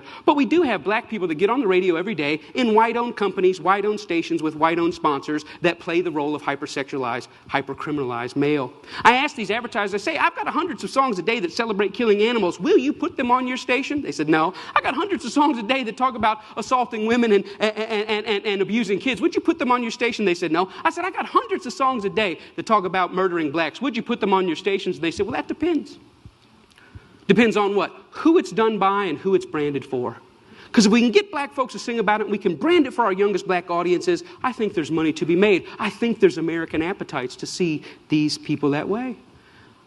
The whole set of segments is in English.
there. But we do have black people that get on the radio every day in white-owned companies, white-owned stations with white-owned sponsors that play the role of hypersexualized, hypercriminalized male. I ask these advertisers, I say, I've got hundreds of songs a day that celebrate killing animals. Will you put them on your station? They said, no. I got hundreds of songs a day that talk about assaulting women and abusing kids. Would you put them on your station? They said, no. I said, I got hundreds of songs a day that talk about murdering blacks. Would you put them on your stations? They said, well, that depends. Depends on what? Who it's done by and who it's branded for. Because if we can get black folks to sing about it and we can brand it for our youngest black audiences, I think there's money to be made. I think there's American appetites to see these people that way.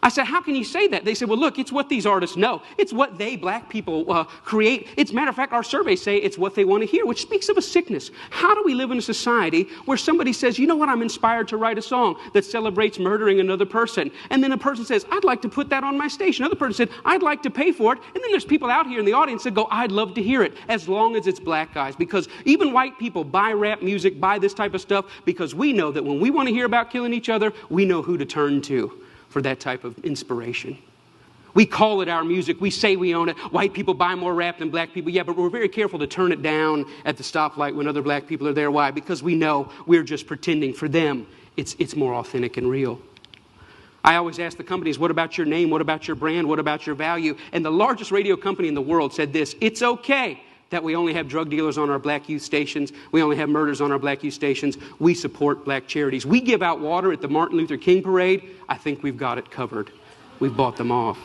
I said, how can you say that? They said, well, look, it's what these artists know. It's what they, black people, create. It's, matter of fact, our surveys say it's what they want to hear, which speaks of a sickness. How do we live in a society where somebody says, you know what, I'm inspired to write a song that celebrates murdering another person. And then a person says, I'd like to put that on my station. Another person said, I'd like to pay for it. And then there's people out here in the audience that go, I'd love to hear it, as long as it's black guys. Because even white people buy rap music, buy this type of stuff, because we know that when we want to hear about killing each other, we know who to turn to for that type of inspiration. We call it our music. We say we own it. White people buy more rap than black people. Yeah, but we're very careful to turn it down at the stoplight when other black people are there. Why? Because we know we're just pretending. For them, it's more authentic and real. I always ask the companies, what about your name? What about your brand? What about your value? And the largest radio company in the world said this: it's okay that we only have drug dealers on our black youth stations. We only have murders on our black youth stations. We support black charities. We give out water at the Martin Luther King parade. I think we've got it covered. We've bought them off.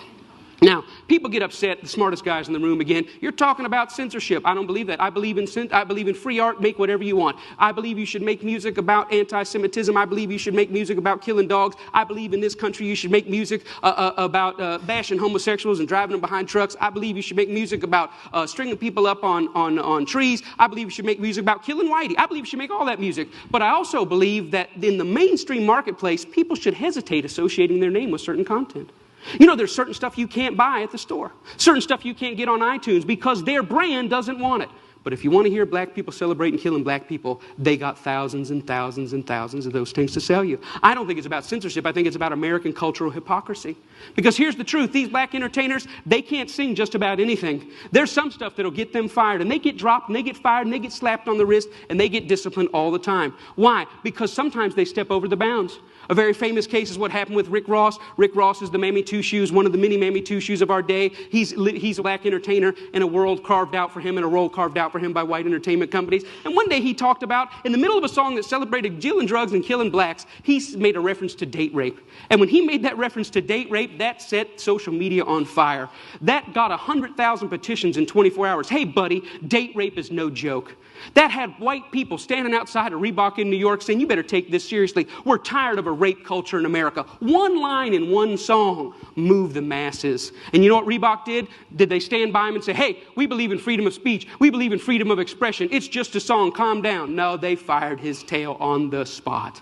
Now, people get upset, the smartest guys in the room again. You're talking about censorship. I don't believe that. I believe in free art. Make whatever you want. I believe you should make music about anti-Semitism. I believe you should make music about killing dogs. I believe in this country you should make music about bashing homosexuals and driving them behind trucks. I believe you should make music about stringing people up on trees. I believe you should make music about killing whitey. I believe you should make all that music. But I also believe that in the mainstream marketplace, people should hesitate associating their name with certain content. You know, there's certain stuff you can't buy at the store. Certain stuff you can't get on iTunes because their brand doesn't want it. But if you want to hear black people celebrating killing black people, they got thousands and thousands and thousands of those things to sell you. I don't think it's about censorship. I think it's about American cultural hypocrisy. Because here's the truth. These black entertainers, they can't sing just about anything. There's some stuff that'll get them fired. And they get dropped, and they get fired, and they get slapped on the wrist, and they get disciplined all the time. Why? Because sometimes they step over the bounds. A very famous case is what happened with Rick Ross. Rick Ross is the Mammy Two Shoes, one of the many Mammy Two Shoes of our day. He's a black entertainer in a world carved out for him, and a role carved out for him by white entertainment companies. And one day he talked about, in the middle of a song that celebrated dealing drugs and killing blacks, he made a reference to date rape. And when he made that reference to date rape, that set social media on fire. That got 100,000 petitions in 24 hours. Hey, buddy, date rape is no joke. That had white people standing outside of Reebok in New York saying, you better take this seriously. We're tired of a rape culture in America. One line in one song moved the masses. And you know what Reebok did? Did they stand by him and say, hey, we believe in freedom of speech. We believe in freedom of expression. It's just a song. Calm down. No, they fired his tail on the spot.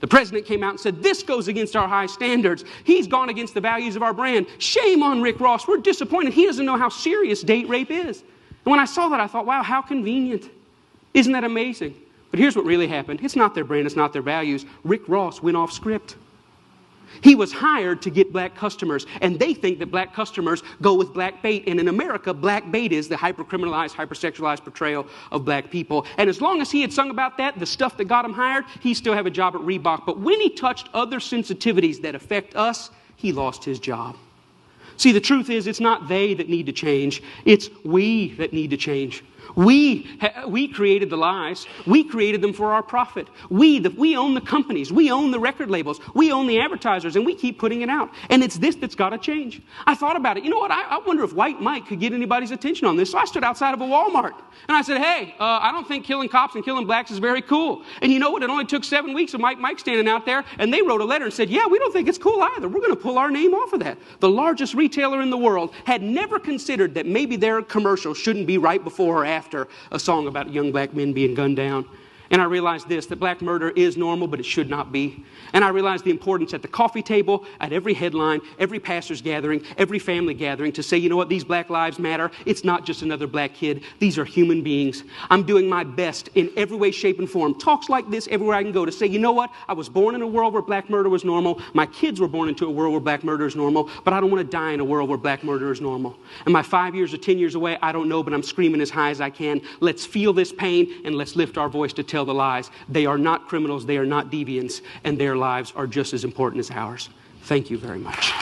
The president came out and said, this goes against our high standards. He's gone against the values of our brand. Shame on Rick Ross. We're disappointed. He doesn't know how serious date rape is. And when I saw that, I thought, wow, how convenient. Isn't that amazing? But here's what really happened. It's not their brand, it's not their values. Rick Ross went off script. He was hired to get black customers, and they think that black customers go with black bait. And in America, black bait is the hypercriminalized, hypersexualized portrayal of black people. And as long as he had sung about that, the stuff that got him hired, he still have a job at Reebok. But when he touched other sensitivities that affect us, he lost his job. See, the truth is, it's not they that need to change. It's we that need to change. We created the lies. We created them for our profit. We own the companies. We own the record labels. We own the advertisers, and we keep putting it out. And it's this that's got to change. I thought about it. You know what? I wonder if White Mike could get anybody's attention on this. So I stood outside of a Walmart, and I said, hey, I don't think killing cops and killing blacks is very cool. And you know what? It only took 7 weeks of Mike standing out there, and they wrote a letter and said, yeah, we don't think it's cool either. We're going to pull our name off of that. The largest retailer in the world had never considered that maybe their commercial shouldn't be right before or after a song about young black men being gunned down. And I realized this, that black murder is normal, but it should not be. And I realized the importance at the coffee table, at every headline, every pastor's gathering, every family gathering to say, you know what, these black lives matter. It's not just another black kid. These are human beings. I'm doing my best in every way, shape, and form. Talks like this everywhere I can go to say, you know what, I was born in a world where black murder was normal. My kids were born into a world where black murder is normal, but I don't want to die in a world where black murder is normal. Am I 5 years or 10 years away? I don't know, but I'm screaming as high as I can. Let's feel this pain and let's lift our voice to tell the lies. They are not criminals, they are not deviants, and their lives are just as important as ours. Thank you very much.